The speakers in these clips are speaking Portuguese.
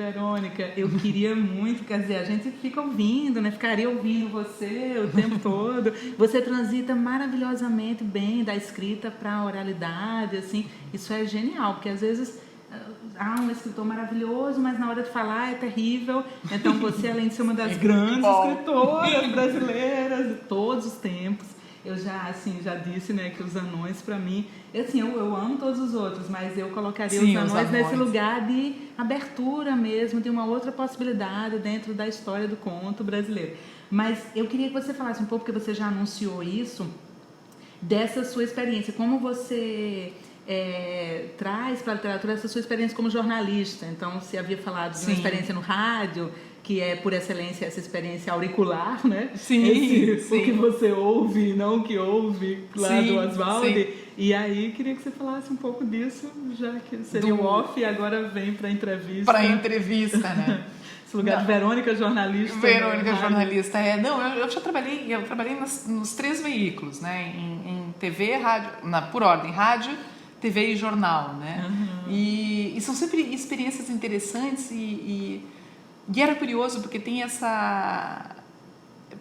Verônica, eu queria muito, quer dizer, a gente fica ouvindo, né? Ficaria ouvindo você o tempo todo. Você transita maravilhosamente bem da escrita para a oralidade, assim. Isso é genial, porque às vezes há um escritor maravilhoso, mas na hora de falar é terrível. Então você, além de ser uma das grandes escritoras brasileiras de todos os tempos, eu já disse, né, que os anões, para mim, eu amo todos os outros, mas eu colocaria os anões nesse lugar de abertura mesmo, de uma outra possibilidade dentro da história do conto brasileiro. Mas eu queria que você falasse um pouco, porque você já anunciou isso, dessa sua experiência, como você traz para a literatura essa sua experiência como jornalista. Então, você havia falado de uma experiência no rádio, que é, por excelência, essa experiência auricular, né? Sim. O que você ouve, não o que ouve, lá do Oswald. E aí, queria que você falasse um pouco disso, já que seria o off e agora vem para a entrevista. Para a entrevista, né? Esse lugar de Verônica jornalista. Verônica jornalista, eu já trabalhei, nos 3 veículos, né? Em TV, rádio, por ordem, rádio, TV e jornal, né? E são sempre experiências interessantes e era curioso porque tem essa...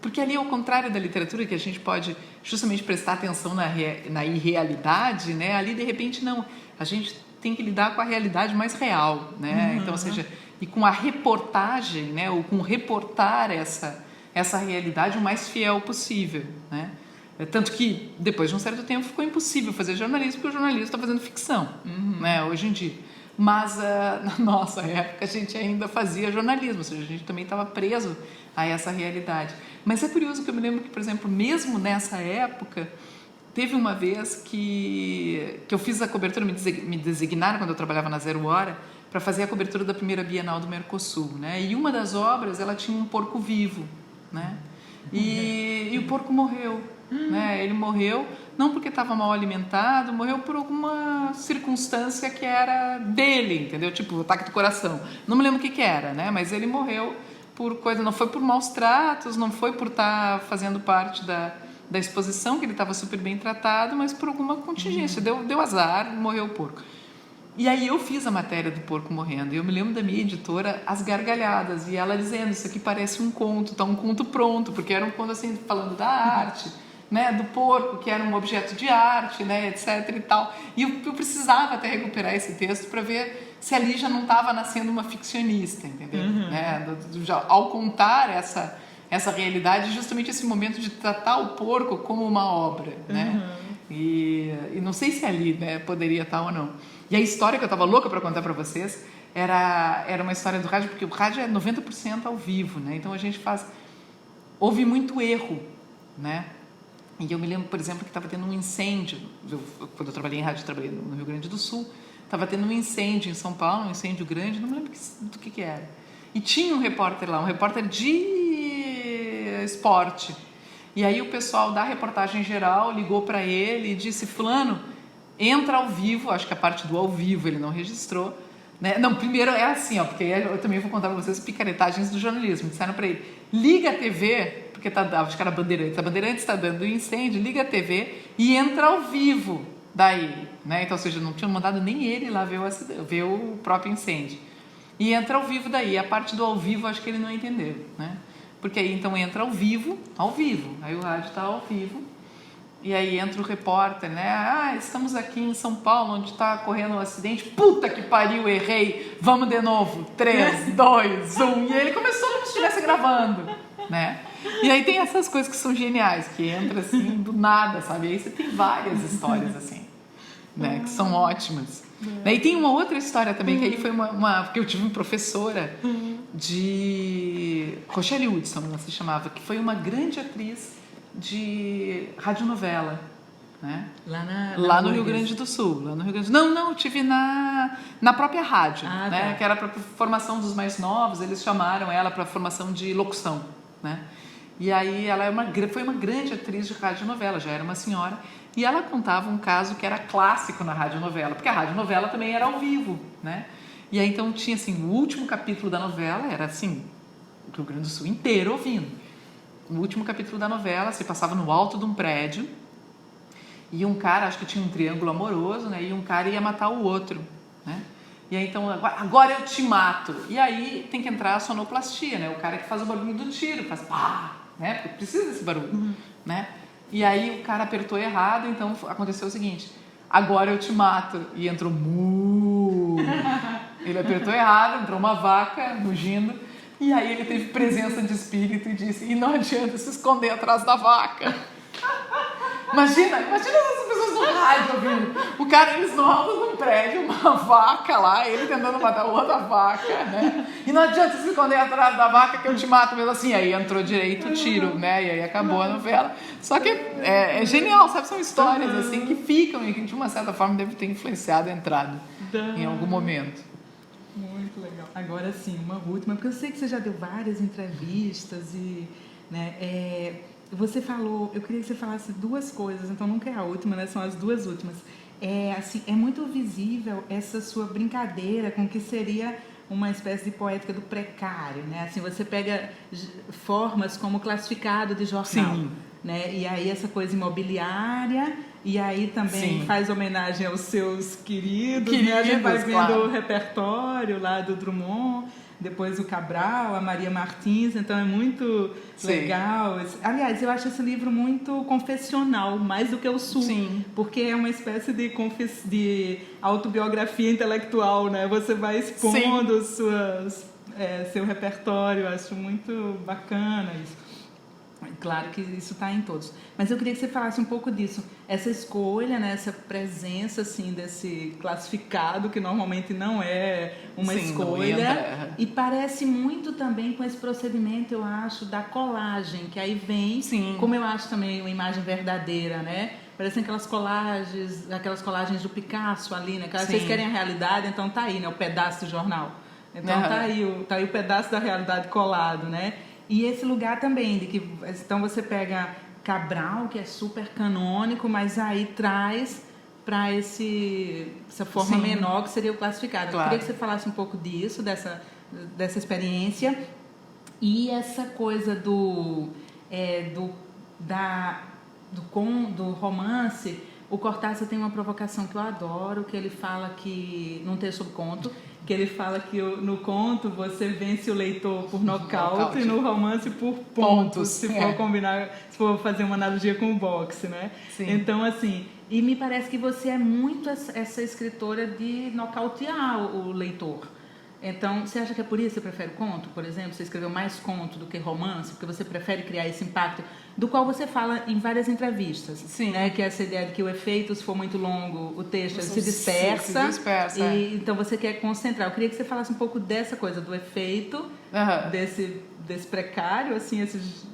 Porque ali, ao contrário da literatura, que a gente pode justamente prestar atenção na irrealidade, né? Ali, de repente, não. A gente tem que lidar com a realidade mais real, né? Então, ou seja, e com a reportagem, né? Ou com reportar essa realidade o mais fiel possível, né? Tanto que, depois de um certo tempo, ficou impossível fazer jornalismo, porque o jornalista está fazendo ficção, né? Hoje em dia. Mas, na nossa época, a gente ainda fazia jornalismo, ou seja, a gente também estava preso a essa realidade. Mas é curioso que eu me lembro que, por exemplo, mesmo nessa época, teve uma vez que eu fiz a cobertura, me designaram quando eu trabalhava na Zero Hora, para fazer a cobertura da primeira Bienal do Mercosul, né? E uma das obras, ela tinha um porco vivo, né? E o porco morreu, né? Ele morreu não porque estava mal alimentado, morreu por alguma circunstância que era dele, entendeu? Tipo, ataque do coração. Não me lembro o que era, né? Mas ele morreu por coisa, não foi por maus tratos, não foi por estar fazendo parte da exposição, que ele estava super bem tratado, mas por alguma contingência. Deu azar, morreu o porco. E aí eu fiz a matéria do porco morrendo, e eu me lembro da minha editora, as gargalhadas, e ela dizendo, isso aqui parece um conto, tá um conto pronto, porque era um conto assim, falando da arte, né, do porco, que era um objeto de arte, né, etc e tal. E eu precisava até recuperar esse texto para ver se ali já não estava nascendo uma ficcionista, entendeu? Né? Ao contar essa realidade, justamente esse momento de tratar o porco como uma obra, né? E não sei se ali, né, poderia estar ou não. E a história que eu estava louca para contar para vocês era uma história do rádio, porque o rádio é 90% ao vivo, né? Então a gente houve muito erro, né? E eu me lembro, por exemplo, que estava tendo um incêndio. Quando eu trabalhei em rádio, eu trabalhei no Rio Grande do Sul. Estava tendo um incêndio em São Paulo, um incêndio grande, não me lembro do que era. E tinha um repórter lá, um repórter de esporte. E aí o pessoal da reportagem geral ligou para ele e disse, fulano, entra ao vivo, acho que a parte do ao vivo ele não registrou, né? Não, primeiro é assim, ó, porque eu também vou contar para vocês picaretagens do jornalismo. Disseram para ele, liga a TV, porque acho que era a Bandeirantes está dando incêndio, liga a TV e entra ao vivo daí, né? Então, ou seja, não tinham mandado nem ele lá ver o próprio incêndio. E entra ao vivo daí, a parte do ao vivo acho que ele não entendeu, né? Porque aí então entra ao vivo, aí o rádio está ao vivo, e aí entra o repórter, né? Estamos aqui em São Paulo, onde está ocorrendo um acidente, puta que pariu, errei, vamos de novo, 3, 2, 1, e ele começou como se estivesse gravando, né? E aí tem essas coisas que são geniais, que entra assim do nada, sabe? E aí você tem várias histórias assim, né? Que são ótimas. Daí tem uma outra história também, que aí foi porque eu tive uma professora de Rochelle Hudson, ela se chamava, que foi uma grande atriz de radionovela, né? Lá no Rio Grande do Sul. Não, eu tive na própria rádio, né? Tá. Que era para formação dos mais novos, eles chamaram ela para formação de locução, né? E aí ela foi uma grande atriz de radionovela, já era uma senhora, e ela contava um caso que era clássico na radionovela, porque a radionovela também era ao vivo, né? E aí então tinha assim, o último capítulo da novela era assim, o Rio Grande do Sul inteiro ouvindo. O último capítulo da novela se passava no alto de um prédio, e um cara, acho que tinha um triângulo amoroso, né? E um cara ia matar o outro, né? E aí, então, agora eu te mato. E aí tem que entrar a sonoplastia, né? O cara que faz o barulho do tiro, faz pá, né? Porque precisa desse barulho, né? E aí o cara apertou errado, então aconteceu o seguinte: agora eu te mato. E entrou mu. Ele apertou errado, entrou uma vaca mugindo. E aí ele teve presença de espírito e disse: e não adianta se esconder atrás da vaca. Imagina as pessoas no rádio ouvindo. O cara, eles no alto de um prédio, uma vaca lá, ele tentando matar outra vaca, né? E não adianta se esconder atrás da vaca que eu te mato mesmo assim. Aí entrou direito o tiro, né? E aí acabou a novela. Só que é genial, sabe? São histórias assim que ficam e que de uma certa forma devem ter influenciado a entrada em algum momento. Muito legal. Agora sim, uma última, porque eu sei que você já deu várias entrevistas e, né, você falou, eu queria que você falasse duas coisas, então nunca é a última, né? São as duas últimas. Assim, é muito visível essa sua brincadeira com o que seria uma espécie de poética do precário, né? Assim, você pega formas como classificado de jornal, Sim. né? E aí essa coisa imobiliária, e aí também Sim. faz homenagem aos seus queridos, né? A gente vai vendo claro. o repertório lá do Drummond, depois o Cabral, a Maria Martins, então é muito legal. Aliás, eu acho esse livro muito confessional, mais do que o Sul, Sim. porque é uma espécie de autobiografia intelectual, né? Você vai expondo seu repertório, eu acho muito bacana isso. Claro que isso está em todos. Mas eu queria que você falasse um pouco disso. Essa escolha, né, essa presença assim, desse classificado, que normalmente não é uma escolha. E parece muito também com esse procedimento, eu acho, da colagem, que aí vem, como eu acho também uma imagem verdadeira, né? Parecem aquelas colagens do Picasso ali, né? Vocês querem a realidade, então tá aí, né? O pedaço do jornal. Então tá aí o pedaço da realidade colado, né? E esse lugar também, de que então você pega Cabral, que é super canônico, mas aí traz para essa forma menor que seria o classificado. Claro. Eu queria que você falasse um pouco disso, dessa experiência, e essa coisa do romance. O Cortázar tem uma provocação que eu adoro, que ele fala que, num texto sobre conto, que ele fala que no conto você vence o leitor por nocaute e no romance por pontos, se for combinar, se for fazer uma analogia com o boxe, né? Sim. Então, assim, e me parece que você é muito essa escritora de nocautear o leitor. Então, você acha que é por isso que você prefere conto, por exemplo? Você escreveu mais conto do que romance, porque você prefere criar esse impacto, do qual você fala em várias entrevistas. Sim. Né? Que é essa ideia de que o efeito, se for muito longo, o texto se dispersa. Então, você quer concentrar. Eu queria que você falasse um pouco dessa coisa, do efeito, desse precário, assim,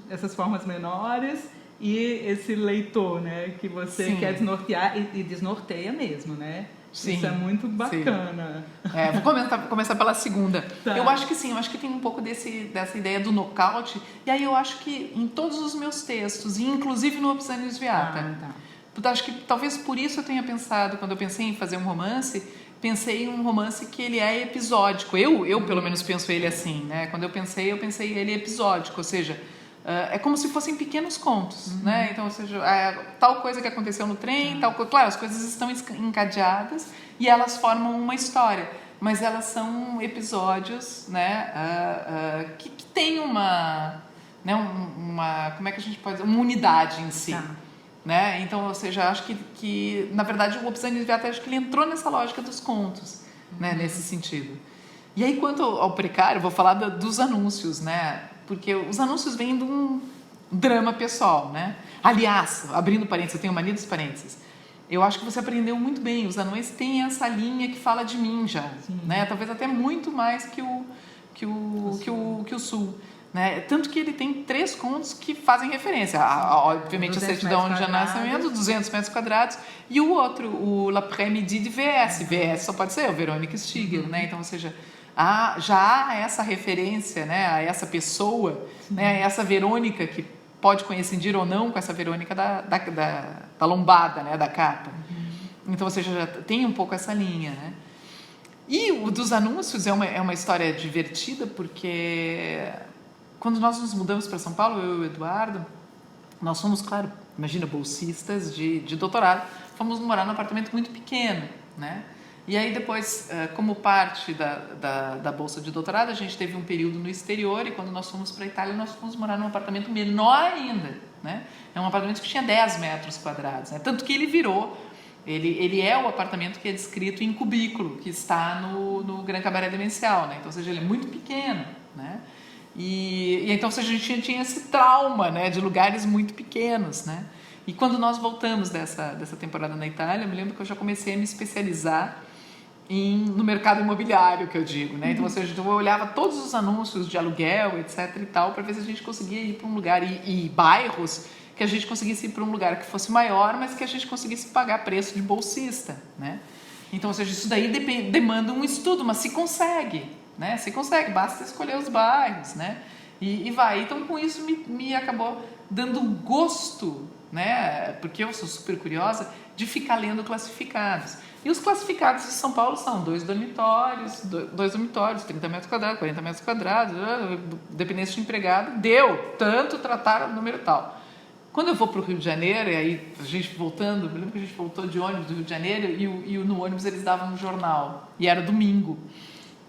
essas formas menores, e esse leitor, né? Que você quer desnortear, e desnorteia mesmo, né? Sim, isso é muito bacana. Vou começar pela segunda. Tá. Eu acho que sim, eu acho que tem um pouco dessa ideia do nocaute. E aí eu acho que em todos os meus textos, e inclusive no Obsânios Viata. Acho que talvez por isso eu tenha pensado, quando eu pensei em fazer um romance, pensei em um romance que ele é episódico. Eu pelo menos penso ele assim, né? Quando eu pensei ele episódico, ou seja, é como se fossem pequenos contos, né? Então, ou seja, tal coisa que aconteceu no trem, tal coisa. Claro, as coisas estão encadeadas e elas formam uma história, mas elas são episódios, né? Que tem uma, como é que a gente pode dizer? Uma unidade em si, né? Então, ou seja, acho que na verdade o Obsânios Viata, acho que ele entrou nessa lógica dos contos, né? Nesse sentido. E aí, quanto ao precário, vou falar dos anúncios, né? Porque os anúncios vêm de um drama pessoal, né? Aliás, abrindo parênteses, eu tenho mania dos parênteses. Eu acho que você aprendeu muito bem. Os anões têm essa linha que fala de mim já, né? Talvez até muito mais que o Sul, né? Tanto que ele tem 3 contos que fazem referência, obviamente, a certidão de nascimento, 200 metros quadrados, e o outro, o L'après-midi de VS. VS só pode ser o Verônica Stigl, né? Então, ou seja, já há essa referência, né, a essa pessoa, né, essa Verônica que pode coincidir ou não com essa Verônica da lombada, né, da capa. Então, ou seja, já tem um pouco essa linha, né? E o dos anúncios é uma história divertida, porque quando nós nos mudamos para São Paulo, eu e o Eduardo, nós fomos, claro, imagina, bolsistas de doutorado, fomos morar num apartamento muito pequeno, né? E aí depois, como parte da bolsa de doutorado, a gente teve um período no exterior, e quando nós fomos para a Itália, nós fomos morar num apartamento menor ainda, né? É um apartamento que tinha 10 metros quadrados, né? Tanto que ele virou, ele é o apartamento que é descrito em cubículo, que está no Gran Cabaré Demencial, né? Então, ou seja, ele é muito pequeno, né? E então, ou seja, a gente tinha esse trauma, né, de lugares muito pequenos, né? E quando nós voltamos dessa temporada na Itália, eu me lembro que eu já comecei a me especializar no mercado imobiliário, que eu digo, né? Então, ou seja, eu olhava todos os anúncios de aluguel, etc e tal, para ver se a gente conseguia ir para um lugar, e bairros que a gente conseguisse ir para um lugar que fosse maior, mas que a gente conseguisse pagar preço de bolsista, né? Então, ou seja, isso daí demanda um estudo, mas se consegue, né? Se consegue, basta escolher os bairros, né? E vai. Então, com isso, me acabou dando gosto, né? Porque eu sou super curiosa de ficar lendo classificados. E os classificados de São Paulo são 2 dormitórios, 30 metros quadrados, 40 metros quadrados, dependência de empregado, deu tanto, tratar número tal. Quando eu vou para o Rio de Janeiro, e aí a gente voltando, eu lembro que a gente voltou de ônibus do Rio de Janeiro, e no ônibus eles davam um jornal, e era domingo.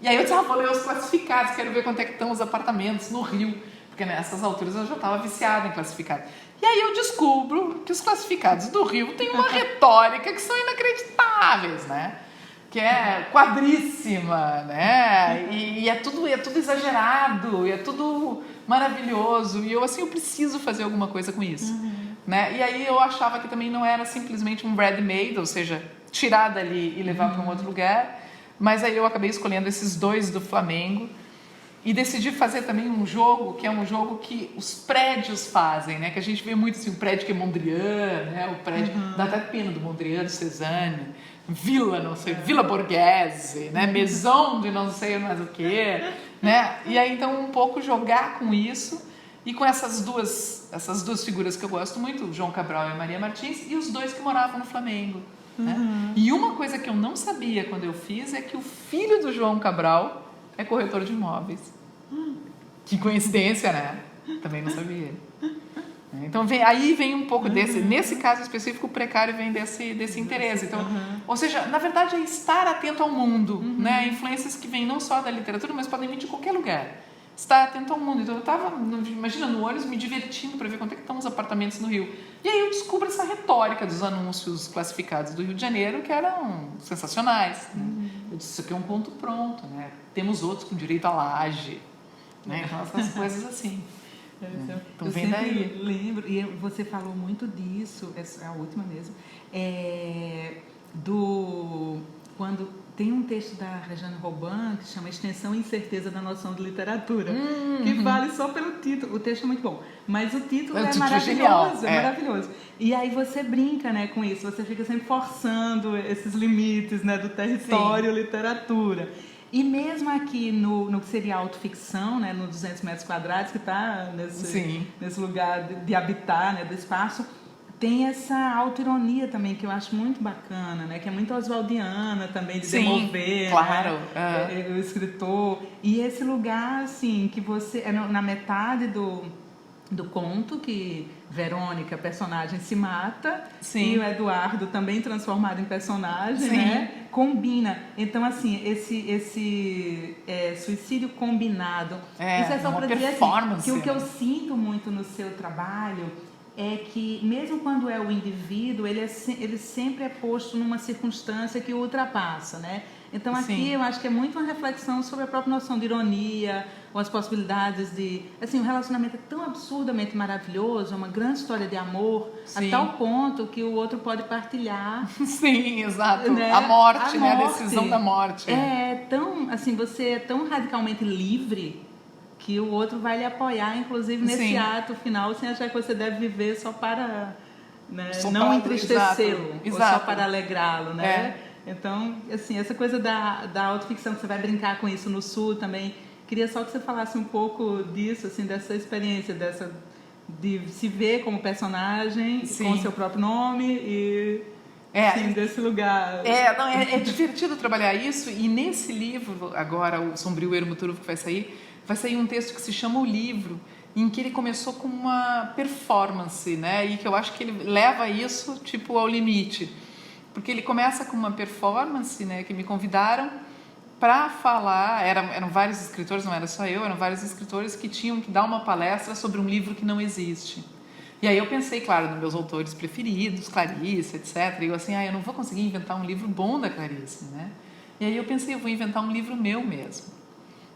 E aí eu disse, vou ler os classificados, quero ver quanto é que estão os apartamentos no Rio, porque nessas alturas eu já estava viciada em classificados. E aí eu descubro que os classificados do Rio têm uma retórica que são inacreditáveis, né? Que é quadríssima, né? E é tudo exagerado, e é tudo maravilhoso. E eu, assim, eu preciso fazer alguma coisa com isso. Né? E aí eu achava que também não era simplesmente um ready-made, ou seja, tirar dali e levar para um outro lugar. Mas aí eu acabei escolhendo esses 2 do Flamengo. E decidi fazer também um jogo, que é um jogo que os prédios fazem, né? Que a gente vê muito assim, o prédio que é Mondrian, né? O prédio da até pena do Mondrian, do Cézanne, Vila, não sei, Vila Borghese, né? Maison de não sei mais o quê, né? E aí então um pouco jogar com isso e com essas duas figuras que eu gosto muito, o João Cabral e a Maria Martins, e os 2 que moravam no Flamengo. Né? E uma coisa que eu não sabia quando eu fiz é que o filho do João Cabral é corretor de imóveis. Que coincidência, né? Também não sabia. Então, aí vem um pouco desse... Nesse caso específico, o precário vem desse interesse. Então, ou seja, na verdade, é estar atento ao mundo. Né? Influências que vêm não só da literatura, mas podem vir de qualquer lugar. Estar atento ao mundo. Então, eu estava, imagina, no ônibus, me divertindo para ver quanto é que estão os apartamentos no Rio. E aí eu descubro essa retórica dos anúncios classificados do Rio de Janeiro, que eram sensacionais. Né? Eu disse, isso aqui é um ponto pronto. Né? Temos outros com direito à laje. Né? Então, essas coisas assim. Então, vem daí. Lembro, e você falou muito disso, essa é a última mesmo, quando tem um texto da Rejane Robin que chama Extensão e Incerteza da Noção de Literatura, que vale só pelo título. O texto é muito bom, mas o título é maravilhoso, maravilhoso. E aí você brinca, né, com isso, você fica sempre forçando esses limites, né, do território literatura. E mesmo aqui no que seria autoficção, né, no 200 metros quadrados, que está nesse lugar de habitar, né, do espaço, tem essa autoironia também, que eu acho muito bacana, né, que é muito oswaldiana também, de demover, claro. Né, o escritor. E esse lugar, assim, que você... É na metade do conto, que Verônica, personagem, se mata, e o Eduardo, também transformado em personagem, né, combina. Então, assim, esse suicídio combinado, isso é só para dizer assim, que o que eu sinto muito no seu trabalho é que, mesmo quando é o indivíduo, ele sempre é posto numa circunstância que o ultrapassa, né? Então, aqui eu acho que é muito uma reflexão sobre a própria noção de ironia, ou as possibilidades de... Assim, o relacionamento é tão absurdamente maravilhoso, é uma grande história de amor, a tal ponto que o outro pode partilhar. Sim, exato. Né? A morte, né? A decisão da morte. Tão, assim, você é tão radicalmente livre que o outro vai lhe apoiar, inclusive, nesse ato final, sem achar que você deve viver só para, né, não entristecê-lo, ou só para alegrá-lo, né? Então, assim, essa coisa da autoficção, que você vai brincar com isso no Sul também. Queria só que você falasse um pouco disso, assim, dessa experiência, de se ver como personagem, com o seu próprio nome e... Assim, desse lugar. É divertido trabalhar isso, e nesse livro, agora, o Sombrio Ermo Turvo, que vai sair um texto que se chama O Livro, em que ele começou com uma performance, né? E que eu acho que ele leva isso, tipo, ao limite. porque ele começa com uma performance, né, que me convidaram para falar, eram vários escritores, não era só eu, eram vários escritores que tinham que dar uma palestra sobre um livro que não existe. E aí eu pensei, claro, nos meus autores preferidos, Clarice, etc. E eu assim, eu não vou conseguir inventar um livro bom da Clarice, né? E aí eu pensei, eu vou inventar um livro meu mesmo.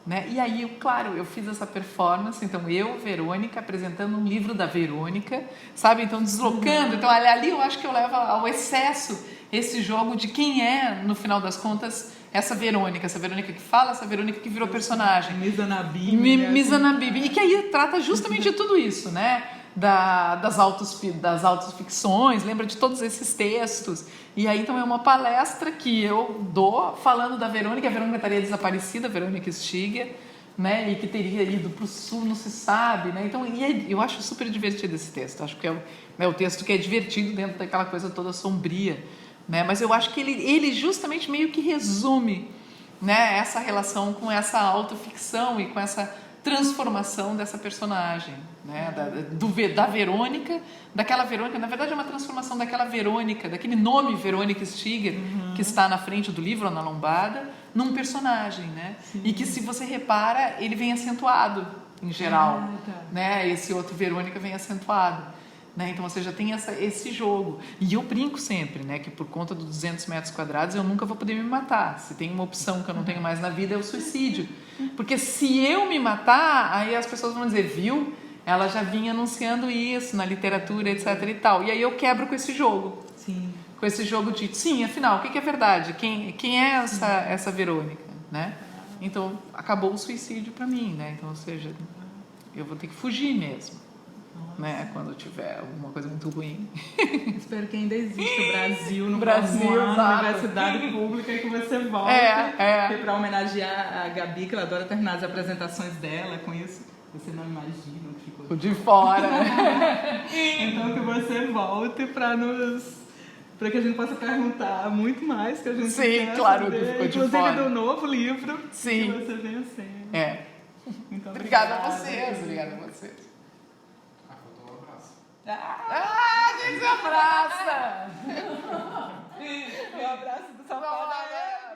Né? E aí, claro, eu fiz essa performance, então eu, Verônica, apresentando um livro da Verônica, sabe? Então deslocando, então ali eu acho que eu levo ao excesso esse jogo de quem é, no final das contas, essa Verônica que fala, essa Verônica que virou personagem. Mizanabib. E que aí trata justamente de tudo isso, né? Das autoficções, lembra de todos esses textos. E aí, então, é uma palestra que eu dou falando da Verônica. A Verônica estaria desaparecida, a Verônica Stiger, né? E que teria ido para o sul, não se sabe, né? Então, eu acho super divertido esse texto. Acho que é o texto que é divertido dentro daquela coisa toda sombria, né? Mas eu acho que ele justamente meio que resume, né, essa relação com essa autoficção e com essa transformação dessa personagem, né, da Verônica, daquela Verônica, na verdade é uma transformação daquela Verônica, daquele nome Verônica Stiger, que está na frente do livro, na lombada, num personagem, né? E que, se você repara, ele vem acentuado em geral, né? Esse outro Verônica vem acentuado, né? Então você já tem esse jogo. E eu brinco sempre, né, que por conta dos 200 metros quadrados eu nunca vou poder me matar. Se tem uma opção que eu não tenho mais na vida, é o suicídio. Porque se eu me matar, aí as pessoas vão dizer, viu? Ela já vinha anunciando isso na literatura, etc e tal. E aí eu quebro com esse jogo. Sim. Com esse jogo de, sim, afinal, o que é verdade? Quem é essa Verônica, né? Então, acabou o suicídio para mim, né? Então, ou seja, eu vou ter que fugir mesmo, né? Quando tiver alguma coisa muito ruim. Espero que ainda exista o Brasil no Brasil, ano, na universidade pública, e que você volte para homenagear a Gabi, que ela adora terminar as apresentações dela com isso. Você não imagina o que ficou de fora. Então que você volte para que a gente possa perguntar muito mais, que a gente quer claro, saber, que ficou de inclusive fora. do novo livro que você venha sendo. Então, obrigada a vocês. Faltou um abraço. Quem se abraça? Um abraço do Safado.